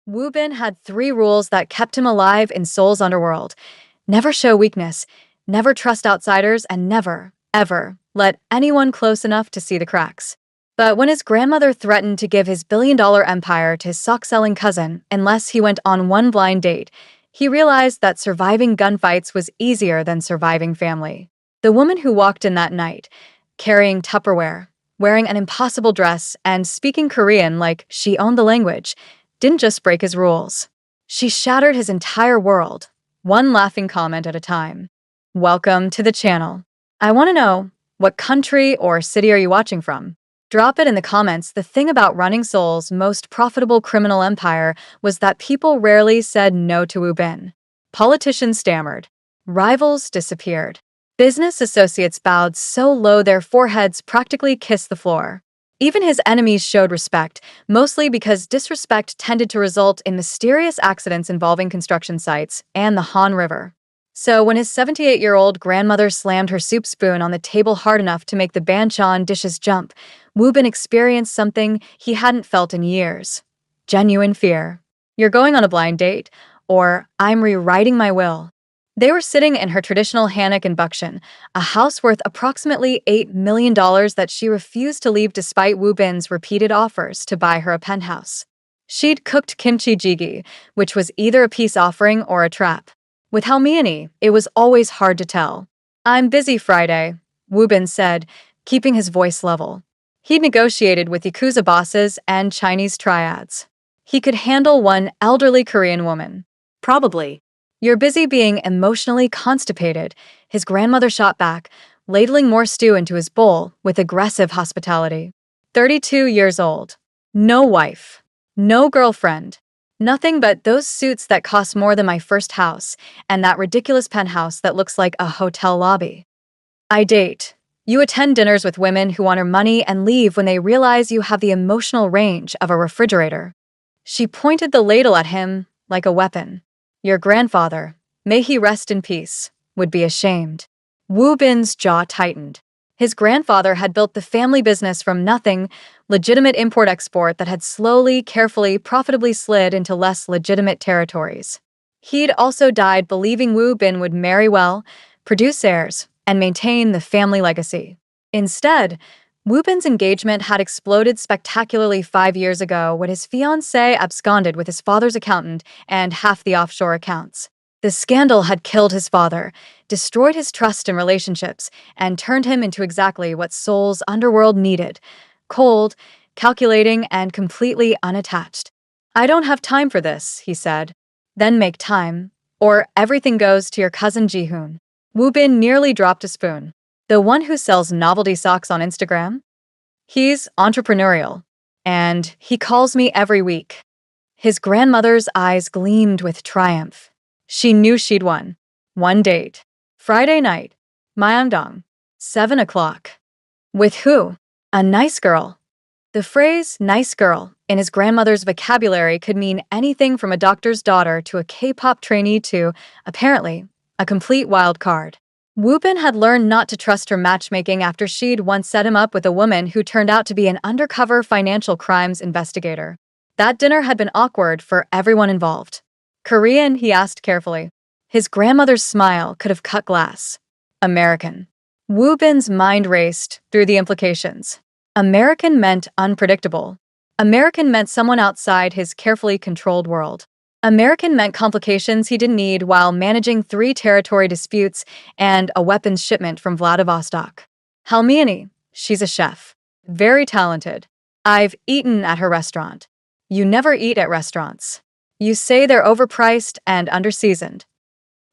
Wu Bin had three rules that kept him alive in Seoul's underworld. Never show weakness, never trust outsiders, and never, ever, let anyone close enough to see the cracks. But when his grandmother threatened to give his billion-dollar empire to his sock-selling cousin unless he went on one blind date, he realized that surviving gunfights was easier than surviving family. The woman who walked in that night, carrying Tupperware, wearing an impossible dress, and speaking Korean like she owned the language, didn't just break his rules. She shattered his entire world, one laughing comment at a time. Welcome to the channel. I want to know, what country or city are you watching from? Drop it in the comments. The thing about running Seoul's most profitable criminal empire was that people rarely said no to Wu Bin. Politicians stammered. Rivals disappeared. Business associates bowed so low their foreheads practically kissed the floor. Even his enemies showed respect, mostly because disrespect tended to result in mysterious accidents involving construction sites and the Han River. So when his 78-year-old grandmother slammed her soup spoon on the table hard enough to make the banchan dishes jump, Wu Bin experienced something he hadn't felt in years. Genuine fear. You're going on a blind date, or I'm rewriting my will. They were sitting in her traditional hanok in Bukshan, a house worth approximately $8 million that she refused to leave despite Wu Bin's repeated offers to buy her a penthouse. She'd cooked kimchi jjigae, which was either a peace offering or a trap. With Halmiani, it was always hard to tell. I'm busy Friday, Wu Bin said, keeping his voice level. He'd negotiated with Yakuza bosses and Chinese triads. He could handle one elderly Korean woman. Probably. You're busy being emotionally constipated, his grandmother shot back, ladling more stew into his bowl with aggressive hospitality. 32 years old. No wife. No girlfriend. Nothing but those suits that cost more than my first house, and that ridiculous penthouse that looks like a hotel lobby. I date. You attend dinners with women who honor money and leave when they realize you have the emotional range of a refrigerator. She pointed the ladle at him like a weapon. Your grandfather, may he rest in peace, would be ashamed. Wu Bin's jaw tightened. His grandfather had built the family business from nothing, legitimate import-export that had slowly, carefully, profitably slid into less legitimate territories. He'd also died believing Wu Bin would marry well, produce heirs, and maintain the family legacy. Instead, Wu Bin's engagement had exploded spectacularly 5 years ago when his fiancée absconded with his father's accountant and half the offshore accounts. The scandal had killed his father, destroyed his trust in relationships, and turned him into exactly what Seoul's underworld needed: cold, calculating, and completely unattached. I don't have time for this, he said. Then make time, or everything goes to your cousin Ji-hoon. Wu Bin nearly dropped a spoon. The one who sells novelty socks on Instagram? He's entrepreneurial, and he calls me every week. His grandmother's eyes gleamed with triumph. She knew she'd won. One date. Friday night. Myeongdong. 7 o'clock. With who? A nice girl. The phrase nice girl in his grandmother's vocabulary could mean anything from a doctor's daughter to a K-pop trainee to, apparently, a complete wild card. Wu Bin had learned not to trust her matchmaking after she'd once set him up with a woman who turned out to be an undercover financial crimes investigator. That dinner had been awkward for everyone involved. Korean, he asked carefully. His grandmother's smile could have cut glass. American. Wu Bin's mind raced through the implications. American meant unpredictable. American meant someone outside his carefully controlled world. American meant complications he didn't need while managing 3 territory disputes and a weapons shipment from Vladivostok. Halmiani, she's a chef. Very talented. I've eaten at her restaurant. You never eat at restaurants. You say they're overpriced and underseasoned.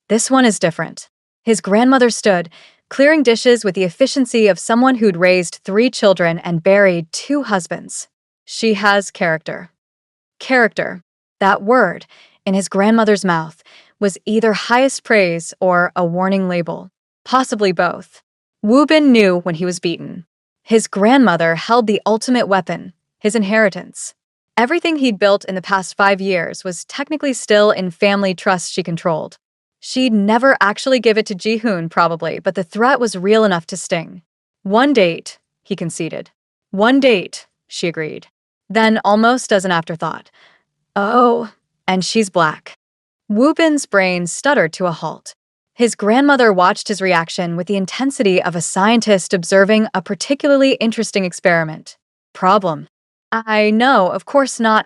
This one is different. His grandmother stood, clearing dishes with the efficiency of someone who'd raised 3 children and buried 2 husbands. She has character. Character. That word, in his grandmother's mouth, was either highest praise or a warning label. Possibly both. Wu Bin knew when he was beaten. His grandmother held the ultimate weapon, his inheritance. Everything he'd built in the past 5 years was technically still in family trust she controlled. She'd never actually give it to Ji-hoon, probably, but the threat was real enough to sting. One date, he conceded. One date, she agreed. Then, almost as an afterthought, oh, and she's black. Wu Bin's brain stuttered to a halt. His grandmother watched his reaction with the intensity of a scientist observing a particularly interesting experiment. Problem. I know, of course not,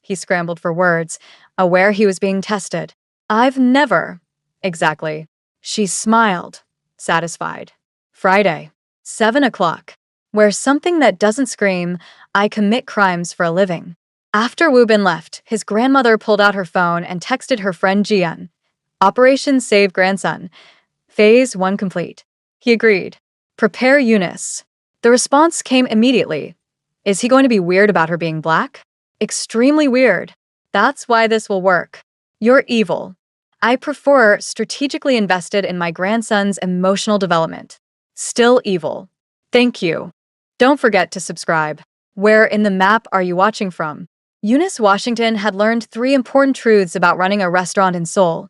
he scrambled for words, aware he was being tested. I've never. Exactly. She smiled, satisfied. Friday, 7 o'clock. Where something that doesn't scream, I commit crimes for a living. After Wu Bin left, his grandmother pulled out her phone and texted her friend Jian. Operation Save Grandson. Phase 1 complete. He agreed. Prepare Eunice. The response came immediately. Is he going to be weird about her being black? Extremely weird. That's why this will work. You're evil. I prefer strategically invested in my grandson's emotional development. Still evil. Thank you. Don't forget to subscribe. Where in the map are you watching from? Eunice Washington had learned 3 important truths about running a restaurant in Seoul.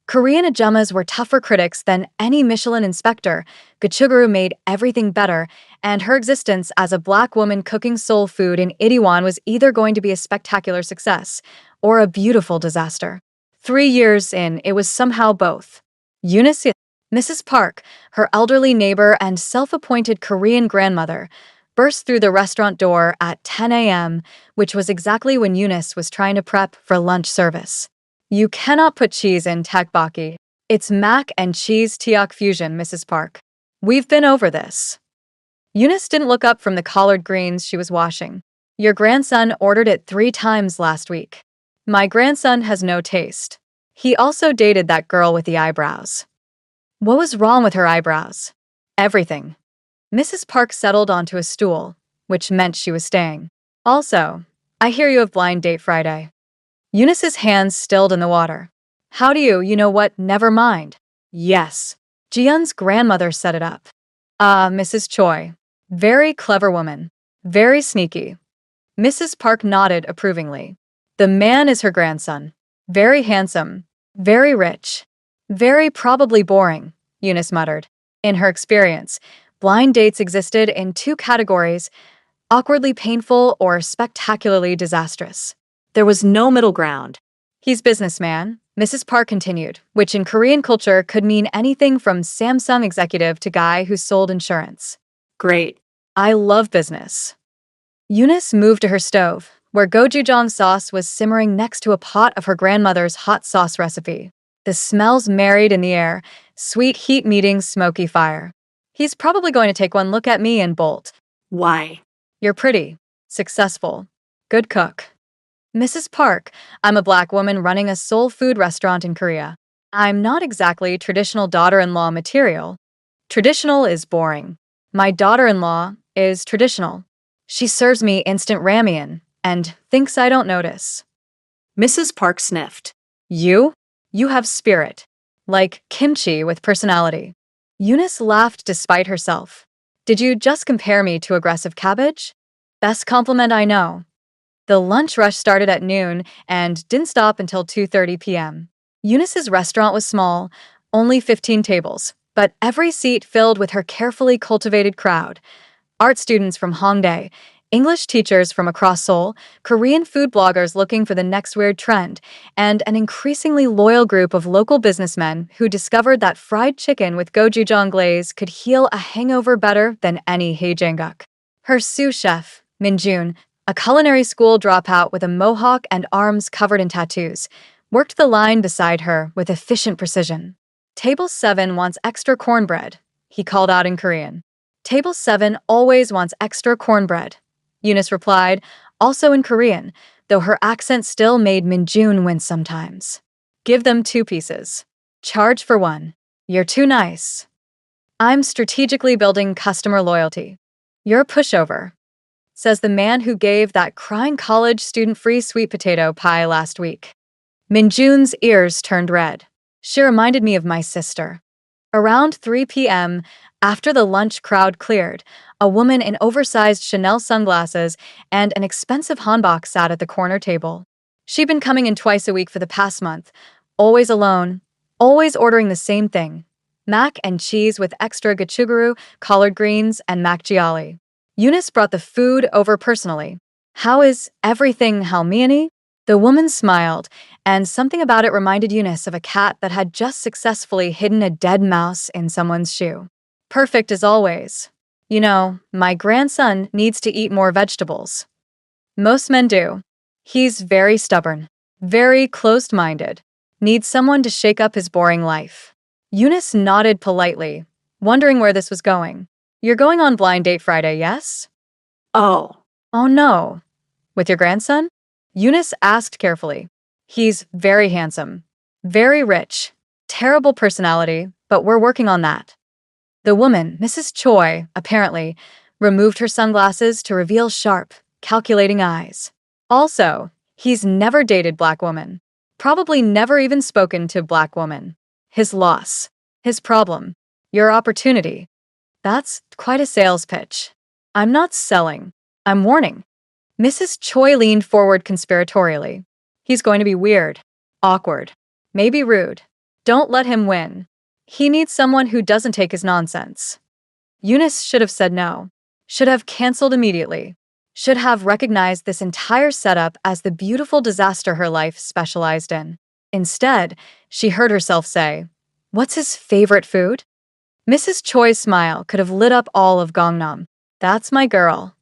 Korean ajumas were tougher critics than any Michelin inspector. Gochuguru made everything better, and her existence as a black woman cooking soul food in Itaewon was either going to be a spectacular success or a beautiful disaster. 3 years in, it was somehow both. Eunice, Mrs. Park, her elderly neighbor and self-appointed Korean grandmother, burst through the restaurant door at 10 a.m., which was exactly when Eunice was trying to prep for lunch service. You cannot put cheese in tteokbokki. It's mac and cheese tteok fusion, Mrs. Park. We've been over this. Eunice didn't look up from the collard greens she was washing. Your grandson ordered it 3 times last week. My grandson has no taste. He also dated that girl with the eyebrows. What was wrong with her eyebrows? Everything. Mrs. Park settled onto a stool, which meant she was staying. Also, I hear you have blind date Friday. Eunice's hands stilled in the water. How do you know what, never mind. Yes. Jian's grandmother set it up. Mrs. Choi. Very clever woman. Very sneaky. Mrs. Park nodded approvingly. The man is her grandson. Very handsome. Very rich. Very probably boring, Eunice muttered. In her experience, blind dates existed in 2 categories, awkwardly painful or spectacularly disastrous. There was no middle ground. He's businessman, Mrs. Park continued, which in Korean culture could mean anything from Samsung executive to guy who sold insurance. Great. I love business. Eunice moved to her stove, where gochujang sauce was simmering next to a pot of her grandmother's hot sauce recipe. The smells married in the air, sweet heat meeting smoky fire. He's probably going to take one look at me and bolt. Why? You're pretty, successful, good cook. Mrs. Park, I'm a black woman running a soul food restaurant in Korea. I'm not exactly traditional daughter-in-law material. Traditional is boring. My daughter-in-law is traditional. She serves me instant ramen and thinks I don't notice. Mrs. Park sniffed. You have spirit. Like kimchi with personality. Eunice laughed despite herself. Did you just compare me to aggressive cabbage? Best compliment I know. The lunch rush started at noon and didn't stop until 2:30 p.m. Eunice's restaurant was small, only 15 tables, but every seat filled with her carefully cultivated crowd. Art students from Hongdae, English teachers from across Seoul, Korean food bloggers looking for the next weird trend, and an increasingly loyal group of local businessmen who discovered that fried chicken with gochujang glaze could heal a hangover better than any haejanguk. Her sous chef, Minjun, a culinary school dropout with a mohawk and arms covered in tattoos, worked the line beside her with efficient precision. Table 7 wants extra cornbread, he called out in Korean. Table 7 always wants extra cornbread, Eunice replied, also in Korean, though her accent still made Minjun wince sometimes. Give them 2 pieces. Charge for 1. You're too nice. I'm strategically building customer loyalty. You're a pushover, says the man who gave that crying college student free sweet potato pie last week. Minjun's ears turned red. She reminded me of my sister. Around 3 p.m., after the lunch crowd cleared, a woman in oversized Chanel sunglasses and an expensive hanbok sat at the corner table. She'd been coming in twice a week for the past month, always alone, always ordering the same thing. Mac and cheese with extra gochujang, collard greens, and mac giali. Eunice brought the food over personally. How is everything halmiani? The woman smiled, and something about it reminded Eunice of a cat that had just successfully hidden a dead mouse in someone's shoe. Perfect as always. You know, my grandson needs to eat more vegetables. Most men do. He's very stubborn, very closed-minded, needs someone to shake up his boring life. Eunice nodded politely, wondering where this was going. You're going on blind date Friday, yes? Oh, Oh no. With your grandson? Eunice asked carefully. He's very handsome, very rich, terrible personality, but we're working on that. The woman, Mrs. Choi, apparently, removed her sunglasses to reveal sharp, calculating eyes. Also, he's never dated black woman. Probably never even spoken to black woman. His loss. His problem. Your opportunity. That's quite a sales pitch. I'm not selling. I'm warning. Mrs. Choi leaned forward conspiratorially. He's going to be weird, awkward, maybe rude. Don't let him win. He needs someone who doesn't take his nonsense. Eunice should have said no, should have canceled immediately, should have recognized this entire setup as the beautiful disaster her life specialized in. Instead, she heard herself say, "What's his favorite food?" Mrs. Choi's smile could have lit up all of Gangnam. That's my girl.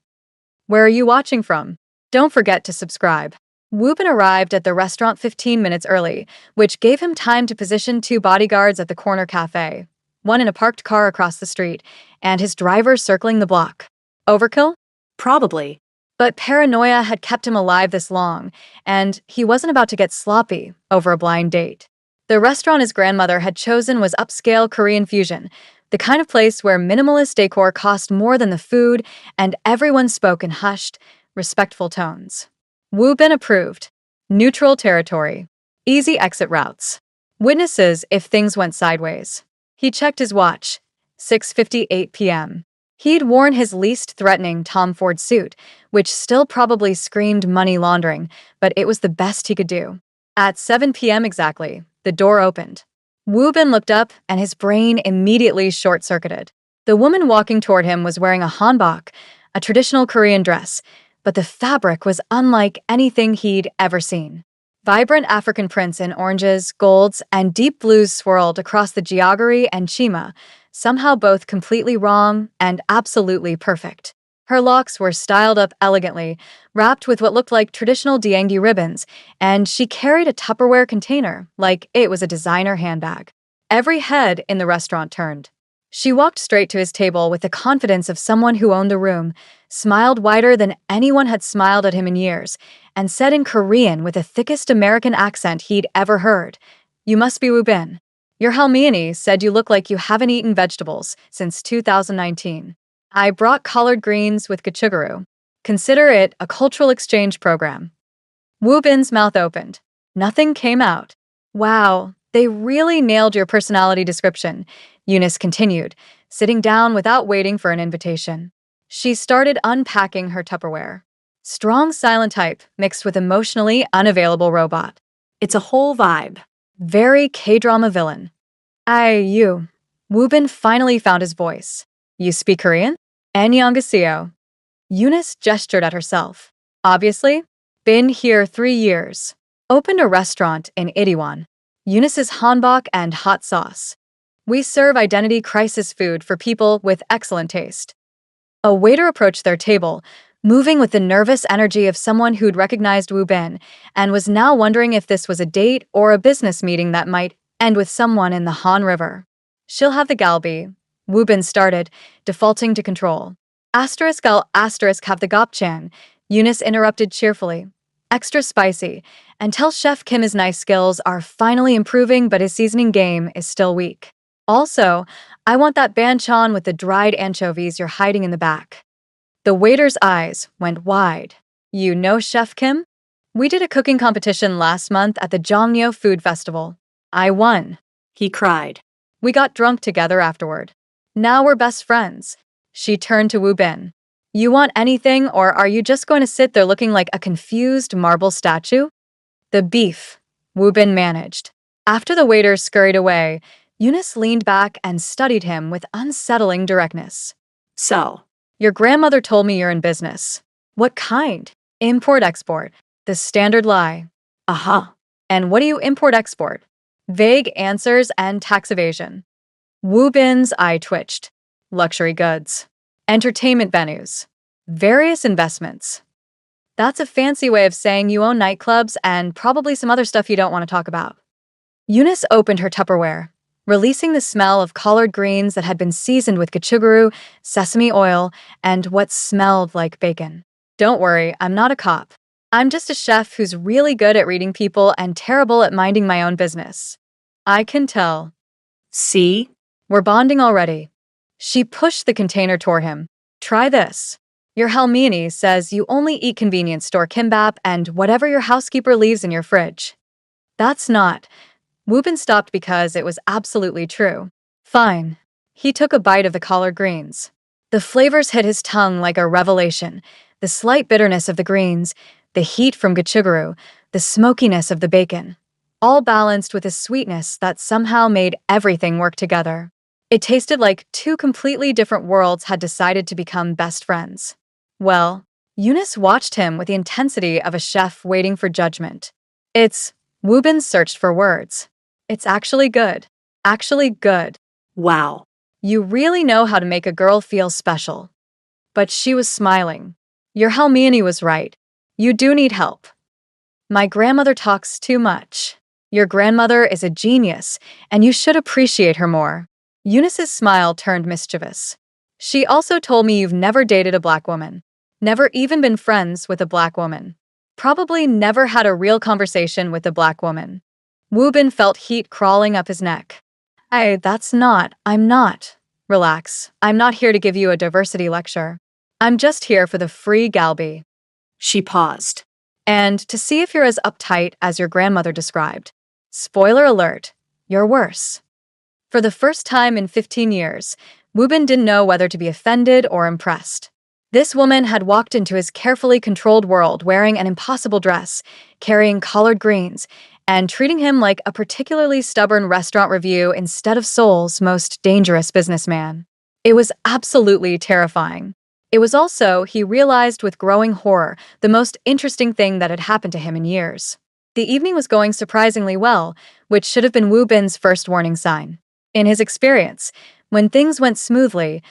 Where are you watching from? Don't forget to subscribe. Woobin arrived at the restaurant 15 minutes early, which gave him time to position two bodyguards at the corner cafe, one in a parked car across the street, and his driver circling the block. Overkill? probably. But paranoia had kept him alive this long, and he wasn't about to get sloppy over a blind date. The restaurant his grandmother had chosen was upscale Korean fusion, the kind of place where minimalist decor cost more than the food and everyone spoke in hushed, respectful tones. Woo Bin approved. Neutral territory. Easy exit routes. Witnesses if things went sideways. He checked his watch. 6:58 p.m. He'd worn his least threatening Tom Ford suit, which still probably screamed money laundering, but it was the best he could do. At 7 p.m. exactly, the door opened. Woo Bin looked up, and his brain immediately short-circuited. The woman walking toward him was wearing a hanbok, a traditional Korean dress, but the fabric was unlike anything he'd ever seen. Vibrant African prints in oranges, golds, and deep blues swirled across the giagari and chima, somehow both completely wrong and absolutely perfect. Her locks were styled up elegantly, wrapped with what looked like traditional Dianggi ribbons, and she carried a Tupperware container like it was a designer handbag. Every head in the restaurant turned. She walked straight to his table with the confidence of someone who owned the room, smiled wider than anyone had smiled at him in years, and said in Korean with the thickest American accent he'd ever heard, "You must be Woo Bin. Your Halmiani said you look like you haven't eaten vegetables since 2019. I brought collard greens with gochugaru. Consider it a cultural exchange program." Woo Bin's mouth opened. Nothing came out. Wow, they really nailed your personality description, Eunice continued, sitting down without waiting for an invitation. She started unpacking her Tupperware. Strong silent type mixed with emotionally unavailable robot. It's a whole vibe. Very K-drama villain. You. Woo Bin finally found his voice. You speak Korean? Annyeonghaseyo. Eunice gestured at herself. Obviously. Been here 3 years. Opened a restaurant in Itaewon. Eunice's hanbok and hot sauce. We serve identity crisis food for people with excellent taste. A waiter approached their table, moving with the nervous energy of someone who'd recognized Woo Bin and was now wondering if this was a date or a business meeting that might end with someone in the Han River. She'll have the galbi, Woo Bin started, defaulting to control. Asterisk I'll asterisk have the gopchan, Eunice interrupted cheerfully. Extra spicy, and tell Chef Kim his knife skills are finally improving but his seasoning game is still weak. Also, I want that banchan with the dried anchovies you're hiding in the back. The waiter's eyes went wide. You know Chef Kim? We did a cooking competition last month at the Jongno Food Festival. I won. He cried. We got drunk together afterward. Now we're best friends. She turned to Woo Bin. You want anything, or are you just going to sit there looking like a confused marble statue? The beef, Woo Bin managed. After the waiter scurried away, Eunice leaned back and studied him with unsettling directness. So, Your grandmother told me you're in business. What kind? Import-export. The standard lie. Aha. And what do you import-export? Vague answers and tax evasion. Wu Bin's eye twitched. Luxury goods. Entertainment venues. Various investments. That's a fancy way of saying you own nightclubs and probably some other stuff you don't want to talk about. Eunice opened her Tupperware, releasing the smell of collard greens that had been seasoned with gochujang, sesame oil, and what smelled like bacon. Don't worry, I'm not a cop. I'm just a chef who's really good at reading people and terrible at minding my own business. I can tell. See? We're bonding already. She pushed the container toward him. Try this. Your halmini says you only eat convenience store kimbap and whatever your housekeeper leaves in your fridge. That's not. Wubin stopped because it was absolutely true. Fine. He took a bite of the collard greens. The flavors hit his tongue like a revelation. The slight bitterness of the greens, the heat from gochujang, the smokiness of the bacon. All balanced with a sweetness that somehow made everything work together. It tasted like two completely different worlds had decided to become best friends. Well, Eunice watched him with the intensity of a chef waiting for judgment. Wubin searched for words. It's actually good. Actually good. Wow. You really know how to make a girl feel special. But she was smiling. Your halmini was right. You do need help. My grandmother talks too much. Your grandmother is a genius, and you should appreciate her more. Eunice's smile turned mischievous. She also told me you've never dated a black woman. Never even been friends with a black woman. Probably never had a real conversation with a black woman. Wubin felt heat crawling up his neck. I'm not. Relax. I'm not here to give you a diversity lecture. I'm just here for the free galbi. She paused. And to see if you're as uptight as your grandmother described. Spoiler alert, you're worse. For the first time in 15 years, Wubin didn't know whether to be offended or impressed. This woman had walked into his carefully controlled world wearing an impossible dress, carrying collard greens, and treating him like a particularly stubborn restaurant review instead of Seoul's most dangerous businessman. It was absolutely terrifying. It was also, he realized with growing horror, the most interesting thing that had happened to him in years. The evening was going surprisingly well, which should have been Wu Bin's first warning sign. In his experience, when things went smoothly,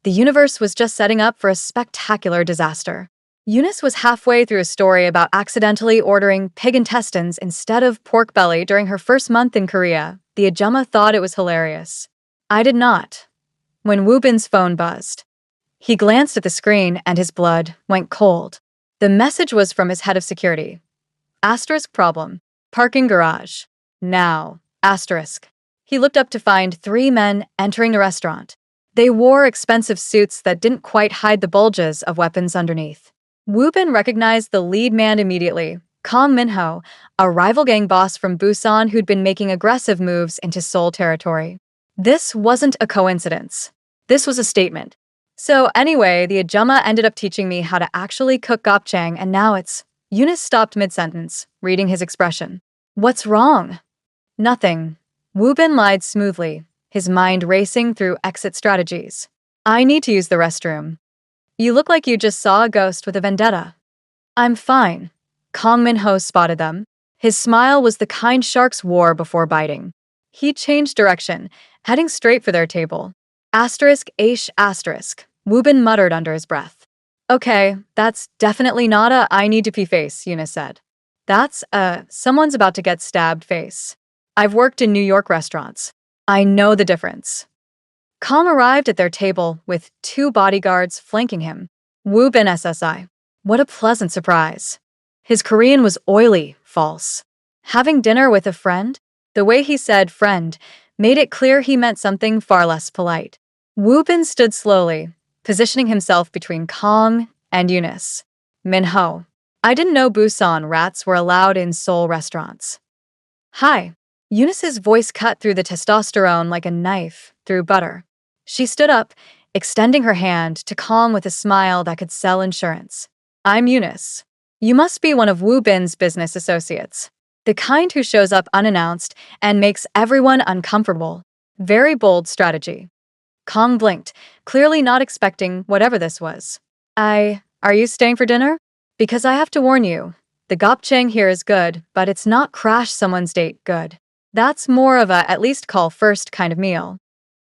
the universe was just setting up for a spectacular disaster. Eunice was halfway through a story about accidentally ordering pig intestines instead of pork belly during her first month in Korea. The Ajumma thought it was hilarious. I did not. When Wu Bin's phone buzzed, he glanced at the screen and his blood went cold. The message was from his head of security. Asterisk problem. Parking garage. Now. Asterisk. He looked up to find 3 men entering the restaurant. They wore expensive suits that didn't quite hide the bulges of weapons underneath. Wu Bin recognized the lead man immediately, Kang Min-ho, a rival gang boss from Busan who'd been making aggressive moves into Seoul territory. This wasn't a coincidence. This was a statement. So anyway, the Ajumma ended up teaching me how to actually cook gopchang, and now it's... Eunice stopped mid-sentence, reading his expression. What's wrong? Nothing. Wu Bin lied smoothly, his mind racing through exit strategies. I need to use the restroom. You look like you just saw a ghost with a vendetta. I'm fine. Kang Min-ho spotted them. His smile was the kind sharks wore before biting. He changed direction, heading straight for their table. Asterisk Aish asterisk, Wu Bin muttered under his breath. Okay, that's definitely not a I need to pee face, Eunice said. That's someone's about to get stabbed face. I've worked in New York restaurants. I know the difference. Kang arrived at their table with 2 bodyguards flanking him. Wu Bin SSI. What a pleasant surprise. His Korean was oily, false. Having dinner with a friend? The way he said friend made it clear he meant something far less polite. Wu Bin stood slowly, positioning himself between Kang and Eunice. Min-ho. I didn't know Busan rats were allowed in Seoul restaurants. Hi. Eunice's voice cut through the testosterone like a knife through butter. She stood up, extending her hand to Kang with a smile that could sell insurance. I'm Eunice. You must be one of Wu Bin's business associates. The kind who shows up unannounced and makes everyone uncomfortable. Very bold strategy. Kang blinked, clearly not expecting whatever this was. Are you staying for dinner? Because I have to warn you, The gopchang here is good, but it's not crash someone's date good. That's more of a at least call first kind of meal.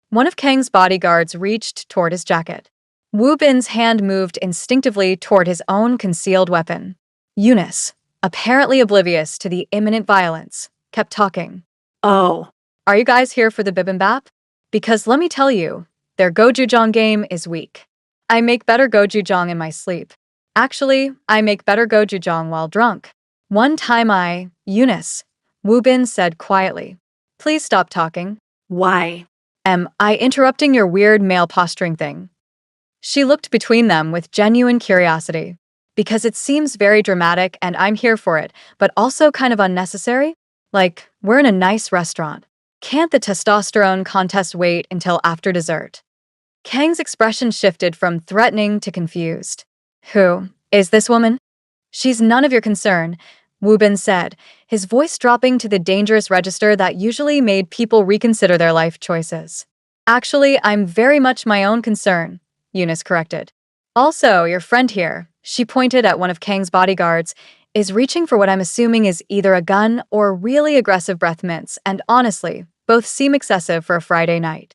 One of Kang's bodyguards reached toward his jacket. Wu Bin's hand moved instinctively toward his own concealed weapon. Eunice, apparently oblivious to the imminent violence, kept talking. Oh, Are you guys here for the bibimbap? Because let me tell you, their gochujang game is weak. I make better gochujang in my sleep. Actually, I make better gochujang while drunk. One time Eunice, Wu Bin said quietly. Please stop talking. why? Am I interrupting your weird male posturing thing? She looked between them with genuine curiosity. Because it seems very dramatic and I'm here for it, but also kind of unnecessary? Like, we're in a nice restaurant. Can't the testosterone contest wait until after dessert? Kang's expression shifted from threatening to confused. Who is this woman? She's none of your concern, Wu Bin said, his voice dropping to the dangerous register that usually made people reconsider their life choices. Actually, I'm very much my own concern, Eunice corrected. Also, your friend here, she pointed at one of Kang's bodyguards, is reaching for what I'm assuming is either a gun or really aggressive breath mints, and honestly, both seem excessive for a Friday night.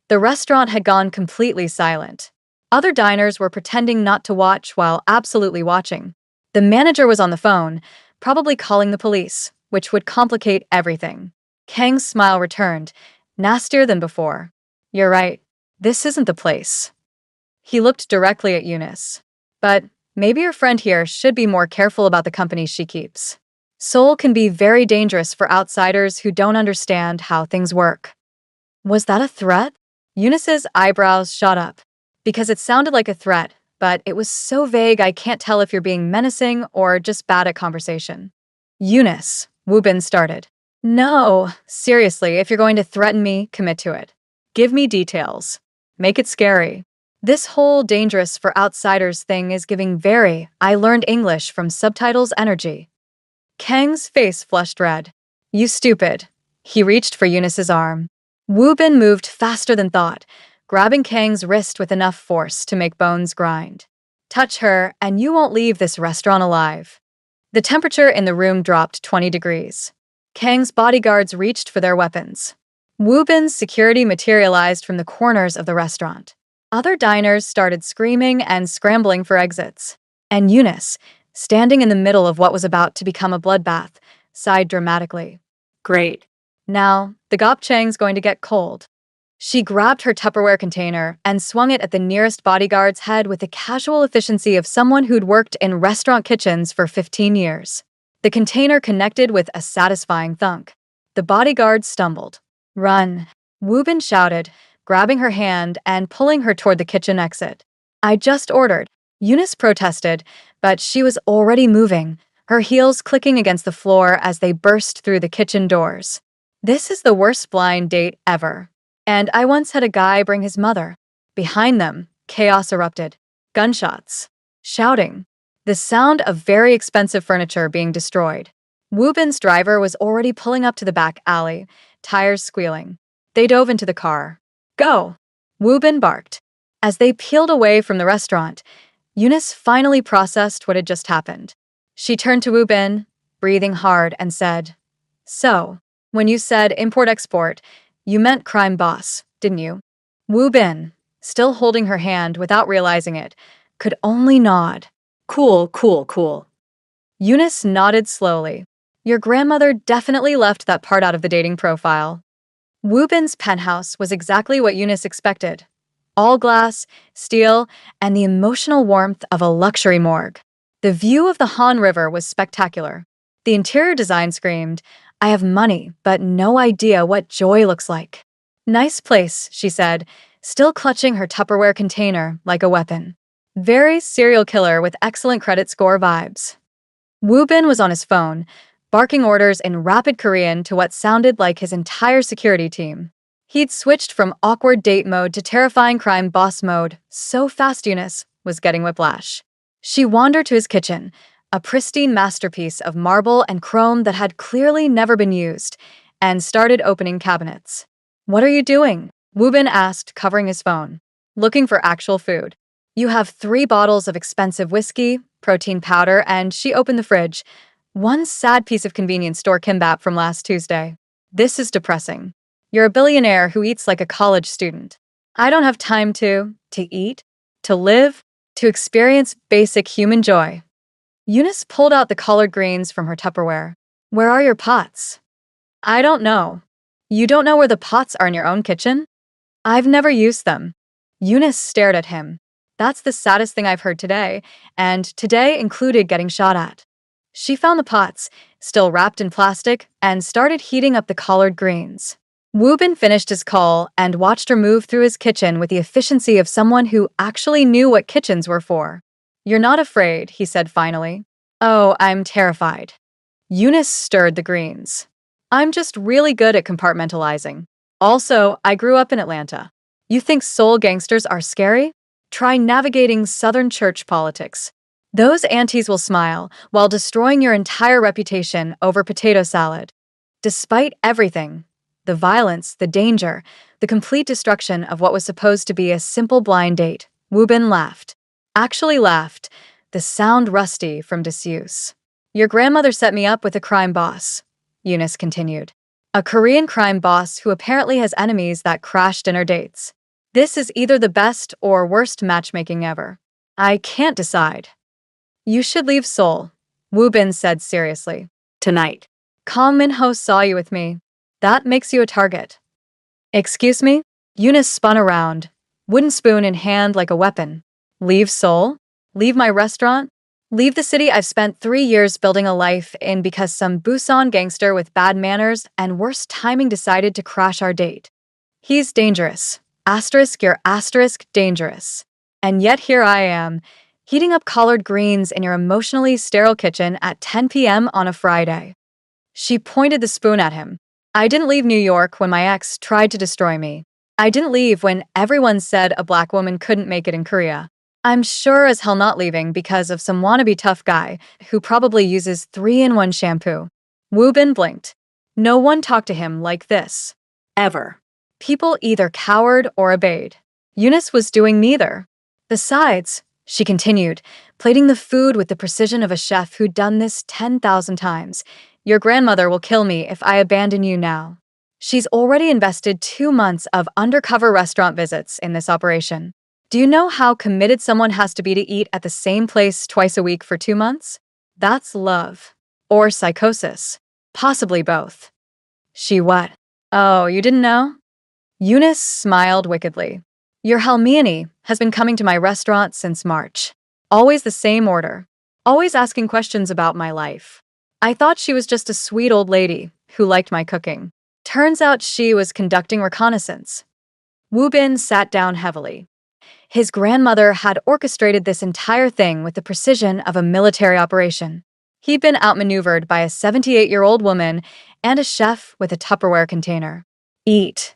The restaurant had gone completely silent. Other diners were pretending not to watch while absolutely watching. The manager was on the phone, probably calling the police, which would complicate everything. Kang's smile returned, nastier than before. You're right. This isn't the place. He looked directly at Eunice. But maybe your friend here should be more careful about the company she keeps. Seoul can be very dangerous for outsiders who don't understand how things work. Was that a threat? Eunice's eyebrows shot up. Because it sounded like a threat, but it was so vague I can't tell if you're being menacing or just bad at conversation. Eunice, Wu Bin started. No, seriously, if you're going to threaten me, commit to it. Give me details. Make it scary. This whole dangerous for outsiders thing is giving very I learned English from subtitles energy. Kang's face flushed red. You stupid. He reached for Eunice's arm. Wu Bin moved faster than thought, grabbing Kang's wrist with enough force to make bones grind. Touch her, and you won't leave this restaurant alive. The temperature in the room dropped 20 degrees. Kang's bodyguards reached for their weapons. Wu Bin's security materialized from the corners of the restaurant. Other diners started screaming and scrambling for exits. And Eunice, standing in the middle of what was about to become a bloodbath, sighed dramatically. Great. Now, the gopchang's going to get cold. She grabbed her Tupperware container and swung it at the nearest bodyguard's head with the casual efficiency of someone who'd worked in restaurant kitchens for 15 years. The container connected with a satisfying thunk. The bodyguard stumbled. Run, Wu Bin shouted, grabbing her hand and pulling her toward the kitchen exit. I just ordered. Eunice protested, but she was already moving, her heels clicking against the floor as they burst through the kitchen doors. This is the worst blind date ever. And I once had a guy bring his mother. Behind them, chaos erupted. Gunshots. Shouting. The sound of very expensive furniture being destroyed. Wu Bin's driver was already pulling up to the back alley, tires squealing. They dove into the car. Go! Wu Bin barked. As they peeled away from the restaurant, Eunice finally processed what had just happened. She turned to Wu Bin, breathing hard, and said, So, when you said import-export, you meant crime boss, didn't you? Wu Bin, still holding her hand without realizing it, could only nod. Cool, cool, cool. Eunice nodded slowly. Your grandmother definitely left that part out of the dating profile. Wu Bin's penthouse was exactly what Eunice expected. All glass, steel, and the emotional warmth of a luxury morgue. The view of the Han River was spectacular. The interior design screamed, I have money, but no idea what joy looks like. Nice place, she said, still clutching her Tupperware container like a weapon. Very serial killer with excellent credit score vibes. Wu Bin was on his phone, barking orders in rapid Korean to what sounded like his entire security team. He'd switched from awkward date mode to terrifying crime boss mode so fast Eunice was getting whiplash. She wandered to his kitchen, a pristine masterpiece of marble and chrome that had clearly never been used, and started opening cabinets. What are you doing? Wu Bin asked, covering his phone. Looking for actual food. You have 3 bottles of expensive whiskey, protein powder, and she opened the fridge. One sad piece of convenience store kimbap from last Tuesday. This is depressing. You're a billionaire who eats like a college student. I don't have time to eat, to live, to experience basic human joy. Eunice pulled out the collard greens from her Tupperware. Where are your pots? I don't know. You don't know where the pots are in your own kitchen? I've never used them. Eunice stared at him. That's the saddest thing I've heard today, and today included getting shot at. She found the pots, still wrapped in plastic, and started heating up the collard greens. Wu Bin finished his call and watched her move through his kitchen with the efficiency of someone who actually knew what kitchens were for. You're not afraid, he said finally. Oh, I'm terrified. Eunice stirred the greens. I'm just really good at compartmentalizing. Also, I grew up in Atlanta. You think soul gangsters are scary? Try navigating Southern church politics. Those aunties will smile while destroying your entire reputation over potato salad. Despite everything, the violence, the danger, the complete destruction of what was supposed to be a simple blind date, Wu Bin laughed. Actually laughed, the sound rusty from disuse. Your grandmother set me up with a crime boss, Eunice continued. A Korean crime boss who apparently has enemies that crash dinner dates. This is either the best or worst matchmaking ever. I can't decide. You should leave Seoul, Wu Bin said seriously. Tonight. Kang Min-ho saw you with me. That makes you a target. Excuse me? Eunice spun around, wooden spoon in hand like a weapon. Leave Seoul? Leave my restaurant? Leave the city I've spent 3 years building a life in because some Busan gangster with bad manners and worse timing decided to crash our date. He's dangerous. Asterisk, you're asterisk dangerous. And yet here I am, heating up collard greens in your emotionally sterile kitchen at 10 p.m. on a Friday. She pointed the spoon at him. I didn't leave New York when my ex tried to destroy me. I didn't leave when everyone said a black woman couldn't make it in Korea. I'm sure as hell not leaving because of some wannabe tough guy who probably uses 3-in-1 shampoo. Wu Bin blinked. No one talked to him like this. Ever. People either cowered or obeyed. Eunice was doing neither. Besides, she continued, plating the food with the precision of a chef who'd done this 10,000 times. Your grandmother will kill me if I abandon you now. She's already invested 2 months of undercover restaurant visits in this operation. Do you know how committed someone has to be to eat at the same place twice a week for 2 months? That's love. Or psychosis. Possibly both. She what? Oh, you didn't know? Eunice smiled wickedly. Your Halmiani has been coming to my restaurant since March. Always the same order. Always asking questions about my life. I thought she was just a sweet old lady who liked my cooking. Turns out she was conducting reconnaissance. Wu Bin sat down heavily. His grandmother had orchestrated this entire thing with the precision of a military operation. He'd been outmaneuvered by a 78-year-old woman and a chef with a Tupperware container. Eat,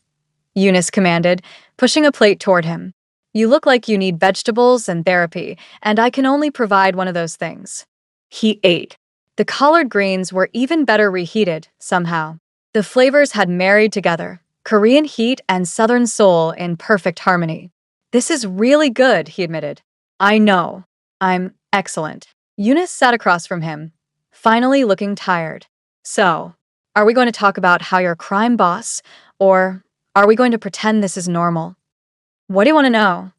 Eunice commanded, pushing a plate toward him. You look like you need vegetables and therapy, and I can only provide one of those things. He ate. The collard greens were even better reheated, somehow. The flavors had married together, Korean heat and Southern soul in perfect harmony. This is really good, he admitted. I know. I'm excellent. Eunice sat across from him, finally looking tired. So, are we going to talk about how you're a crime boss, or are we going to pretend this is normal? What do you want to know?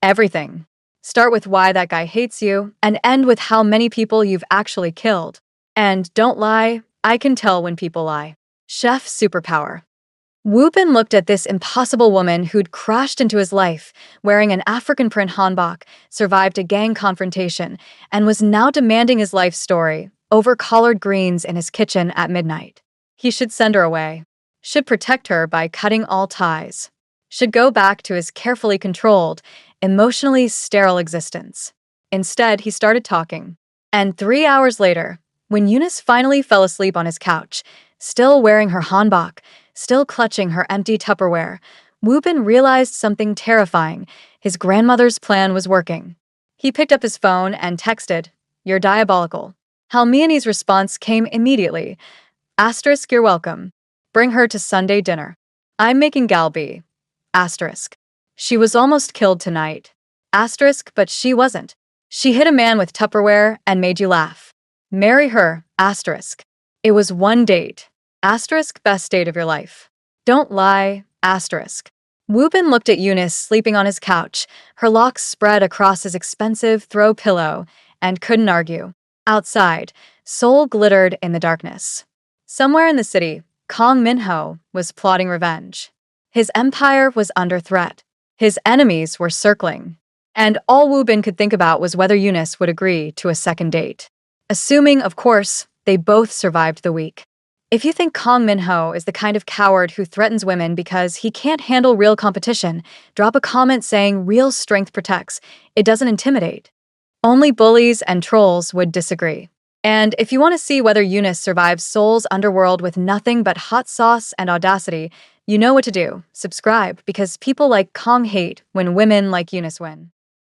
Everything. Start with why that guy hates you, and end with how many people you've actually killed. And don't lie, I can tell when people lie. Chef superpower. Wu Bin looked at this impossible woman who'd crashed into his life, wearing an African print hanbok, survived a gang confrontation, and was now demanding his life story over collard greens in his kitchen at midnight. He should send her away. Should protect her by cutting all ties. Should go back to his carefully controlled, emotionally sterile existence. Instead, he started talking. And 3 hours later, when Eunice finally fell asleep on his couch, still wearing her hanbok, still clutching her empty Tupperware, Wu Bin realized something terrifying. His grandmother's plan was working. He picked up his phone and texted, "You're diabolical." Halmiani's response came immediately. Asterisk, you're welcome. Bring her to Sunday dinner. I'm making galbi. Asterisk. She was almost killed tonight. Asterisk, but she wasn't. She hit a man with Tupperware and made you laugh. Marry her, asterisk. It was one date, asterisk best date of your life. Don't lie, asterisk. Wubin looked at Eunice sleeping on his couch, her locks spread across his expensive throw pillow, and couldn't argue. Outside, Seoul glittered in the darkness. Somewhere in the city, Kong Minho was plotting revenge. His empire was under threat. His enemies were circling. And all Wubin could think about was whether Eunice would agree to a second date. Assuming, of course, they both survived the week. If you think Kong Minho is the kind of coward who threatens women because he can't handle real competition, drop a comment saying real strength protects. It doesn't intimidate. Only bullies and trolls would disagree. And if you want to see whether Eunice survives Seoul's underworld with nothing but hot sauce and audacity, you know what to do. Subscribe, because people like Kong hate when women like Eunice win.